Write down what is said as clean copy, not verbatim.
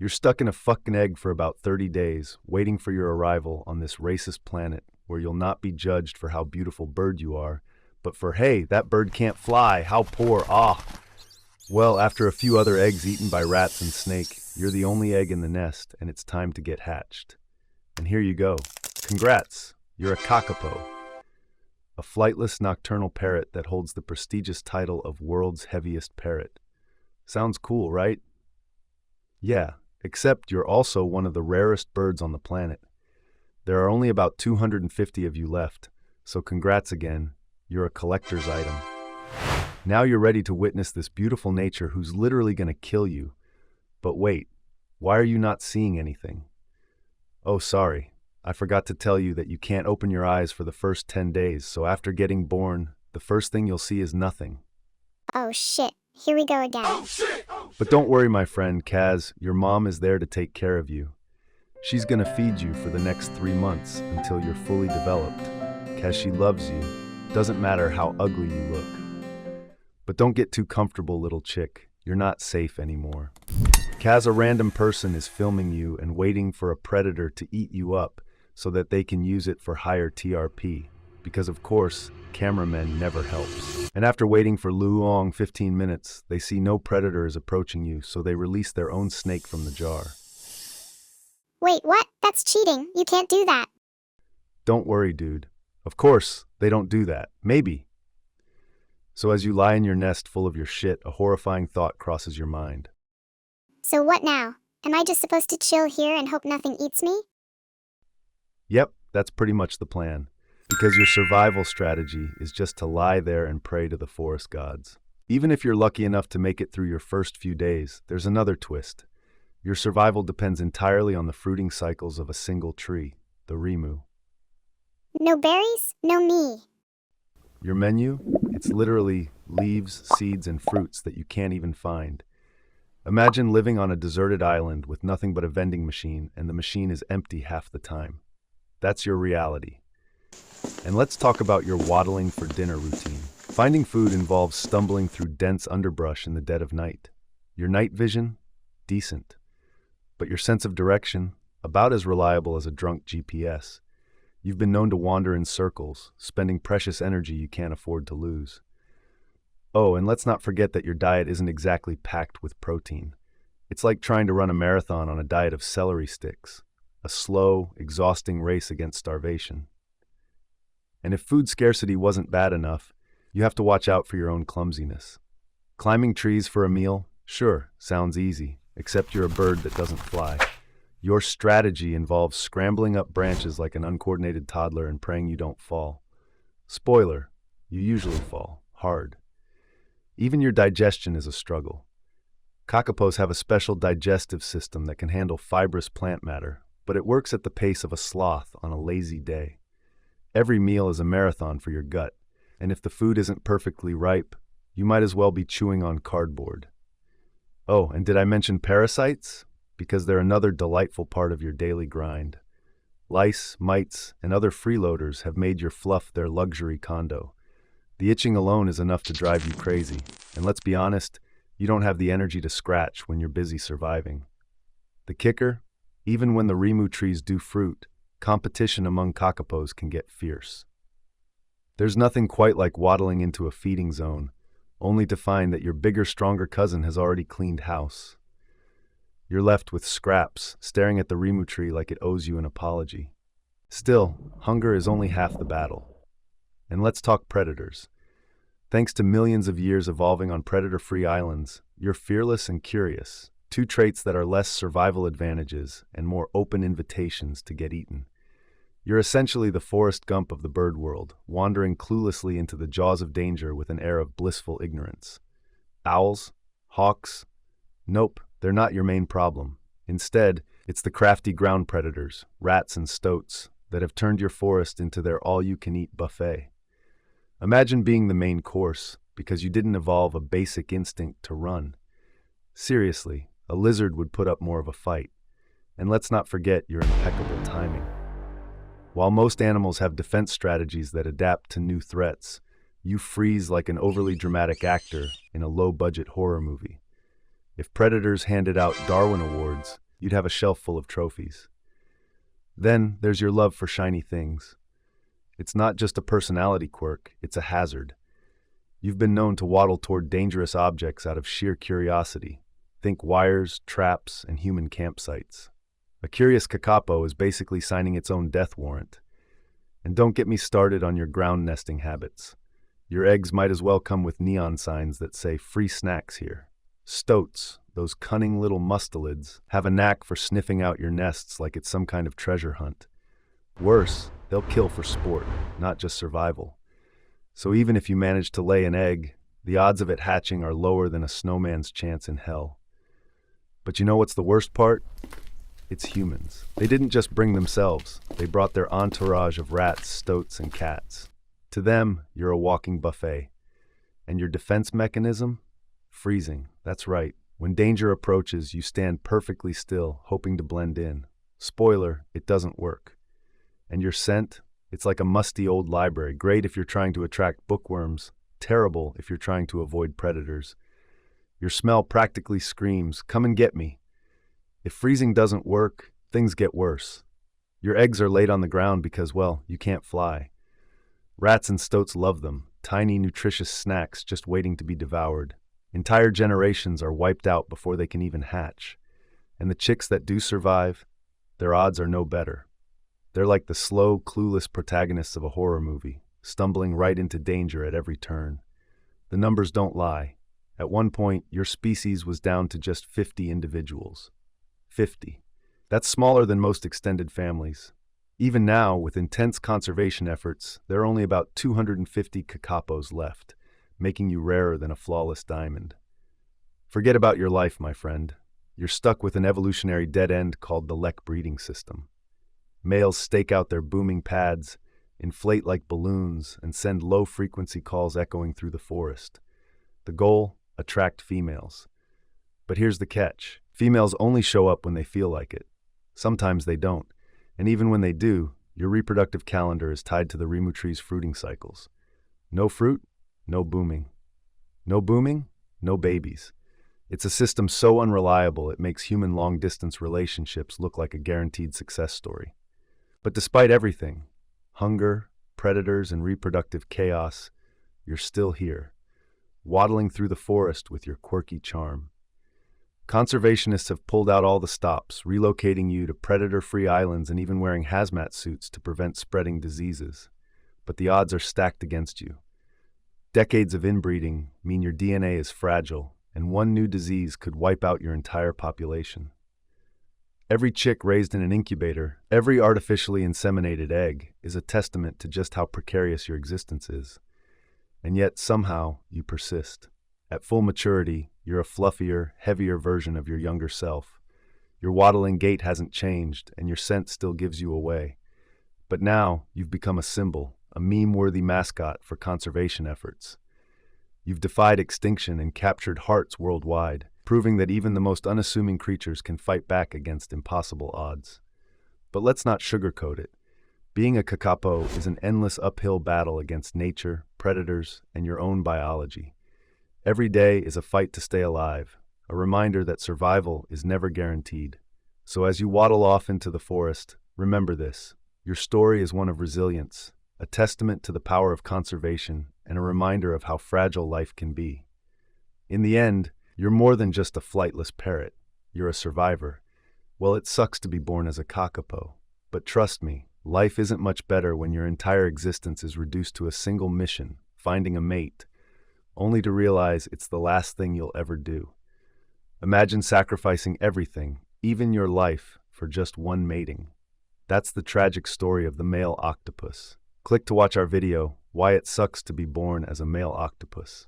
You're stuck in a fucking egg for about 30 days, waiting for your arrival on this racist planet where you'll not be judged for how beautiful bird you are, but for, hey, that bird can't fly, how poor, ah. Well, after a few other eggs eaten by rats and snake, you're the only egg in the nest, and it's time to get hatched. And here you go. Congrats, you're a Kakapo, a flightless nocturnal parrot that holds the prestigious title of world's heaviest parrot. Sounds cool, right? Yeah, except you're also one of the rarest birds on the planet. There are only about 250 of you left, so congrats again, you're a collector's item. Now you're ready to witness this beautiful nature who's literally gonna kill you. But wait, why are you not seeing anything? Oh, sorry. I forgot to tell you that you can't open your eyes for the first 10 days, so after getting born, the first thing you'll see is nothing. Oh shit, here we go again. But don't worry, my friend, Kaz, your mom is there to take care of you. She's gonna feed you for the next 3 months until you're fully developed. Kaz, she loves you. Doesn't matter how ugly you look. But don't get too comfortable, little chick. You're not safe anymore. Kaz, a random person is filming you and waiting for a predator to eat you up so that they can use it for higher TRP. Because of course, cameramen never helps. And after waiting for long 15 minutes, they see no predator is approaching you, so they release their own snake from the jar. Wait, what? That's cheating. You can't do that. Don't worry, dude. Of course, they don't do that. Maybe. So as you lie in your nest full of your shit, a horrifying thought crosses your mind. So what now? Am I just supposed to chill here and hope nothing eats me? Yep, that's pretty much the plan. Because your survival strategy is just to lie there and pray to the forest gods. Even if you're lucky enough to make it through your first few days, there's another twist. Your survival depends entirely on the fruiting cycles of a single tree, the rimu. No berries? No me. Your menu? It's literally leaves, seeds, and fruits that you can't even find. Imagine living on a deserted island with nothing but a vending machine, and the machine is empty half the time. That's your reality. And let's talk about your waddling for dinner routine. Finding food involves stumbling through dense underbrush in the dead of night. Your night vision? Decent. But your sense of direction? About as reliable as a drunk GPS. You've been known to wander in circles, spending precious energy you can't afford to lose. Oh, and let's not forget that your diet isn't exactly packed with protein. It's like trying to run a marathon on a diet of celery sticks. A slow, exhausting race against starvation. And if food scarcity wasn't bad enough, you have to watch out for your own clumsiness. Climbing trees for a meal? Sure, sounds easy, except you're a bird that doesn't fly. Your strategy involves scrambling up branches like an uncoordinated toddler and praying you don't fall. Spoiler, you usually fall, hard. Even your digestion is a struggle. Kakapos have a special digestive system that can handle fibrous plant matter, but it works at the pace of a sloth on a lazy day. Every meal is a marathon for your gut, and if the food isn't perfectly ripe, you might as well be chewing on cardboard. Oh, and did I mention parasites? Because they're another delightful part of your daily grind. Lice, mites, and other freeloaders have made your fluff their luxury condo. The itching alone is enough to drive you crazy, and let's be honest, you don't have the energy to scratch when you're busy surviving. The kicker? Even when the rimu trees do fruit, competition among kakapos can get fierce. There's nothing quite like waddling into a feeding zone, only to find that your bigger, stronger cousin has already cleaned house. You're left with scraps, staring at the rimu tree like it owes you an apology. Still, hunger is only half the battle. And let's talk predators. Thanks to millions of years evolving on predator-free islands, you're fearless and curious, two traits that are less survival advantages and more open invitations to get eaten. You're essentially the Forrest Gump of the bird world, wandering cluelessly into the jaws of danger with an air of blissful ignorance. Owls? Hawks? Nope, they're not your main problem. Instead, it's the crafty ground predators, rats and stoats, that have turned your forest into their all-you-can-eat buffet. Imagine being the main course, because you didn't evolve a basic instinct to run. Seriously, a lizard would put up more of a fight. And let's not forget your impeccable timing. While most animals have defense strategies that adapt to new threats, you freeze like an overly dramatic actor in a low-budget horror movie. If predators handed out Darwin Awards, you'd have a shelf full of trophies. Then there's your love for shiny things. It's not just a personality quirk, it's a hazard. You've been known to waddle toward dangerous objects out of sheer curiosity. Think wires, traps, and human campsites. A curious Kakapo is basically signing its own death warrant. And don't get me started on your ground nesting habits. Your eggs might as well come with neon signs that say free snacks here. Stoats, those cunning little mustelids, have a knack for sniffing out your nests like it's some kind of treasure hunt. Worse, they'll kill for sport, not just survival. So even if you manage to lay an egg, the odds of it hatching are lower than a snowman's chance in hell. But you know what's the worst part? It's humans. They didn't just bring themselves, they brought their entourage of rats, stoats, and cats. To them, you're a walking buffet. And your defense mechanism? Freezing. That's right. When danger approaches, you stand perfectly still, hoping to blend in. Spoiler, it doesn't work. And your scent? It's like a musty old library, great if you're trying to attract bookworms, terrible if you're trying to avoid predators. Your smell practically screams, "Come and get me." If freezing doesn't work, things get worse. Your eggs are laid on the ground because, well, you can't fly. Rats and stoats love them, tiny, nutritious snacks just waiting to be devoured. Entire generations are wiped out before they can even hatch. And the chicks that do survive, their odds are no better. They're like the slow, clueless protagonists of a horror movie, stumbling right into danger at every turn. The numbers don't lie. At one point, your species was down to just 50 individuals. 50. That's smaller than most extended families. Even now, with intense conservation efforts, there are only about 250 Kakapos left, making you rarer than a flawless diamond. Forget about your life, my friend. You're stuck with an evolutionary dead end called the Lek breeding system. Males stake out their booming pads, inflate like balloons, and send low-frequency calls echoing through the forest. The goal? Attract females. But here's the catch. Females only show up when they feel like it. Sometimes they don't. And even when they do, your reproductive calendar is tied to the rimu tree's fruiting cycles. No fruit, no booming. No booming, no babies. It's a system so unreliable it makes human long-distance relationships look like a guaranteed success story. But despite everything, hunger, predators, and reproductive chaos, you're still here, waddling through the forest with your quirky charm. Conservationists have pulled out all the stops, relocating you to predator-free islands and even wearing hazmat suits to prevent spreading diseases. But the odds are stacked against you. Decades of inbreeding mean your DNA is fragile, and one new disease could wipe out your entire population. Every chick raised in an incubator, every artificially inseminated egg, is a testament to just how precarious your existence is. And yet, somehow, you persist. At full maturity, you're a fluffier, heavier version of your younger self. Your waddling gait hasn't changed, and your scent still gives you away. But now, you've become a symbol, a meme-worthy mascot for conservation efforts. You've defied extinction and captured hearts worldwide, proving that even the most unassuming creatures can fight back against impossible odds. But let's not sugarcoat it. Being a Kakapo is an endless uphill battle against nature, predators, and your own biology. Every day is a fight to stay alive, a reminder that survival is never guaranteed. So as you waddle off into the forest, remember this. Your story is one of resilience, a testament to the power of conservation, and a reminder of how fragile life can be. In the end, you're more than just a flightless parrot. You're a survivor. Well, it sucks to be born as a Kakapo, but trust me, life isn't much better when your entire existence is reduced to a single mission, finding a mate, only to realize it's the last thing you'll ever do. Imagine sacrificing everything, even your life, for just one mating. That's the tragic story of the male octopus. Click to watch our video, Why It Sucks to Be Born as a Male Octopus.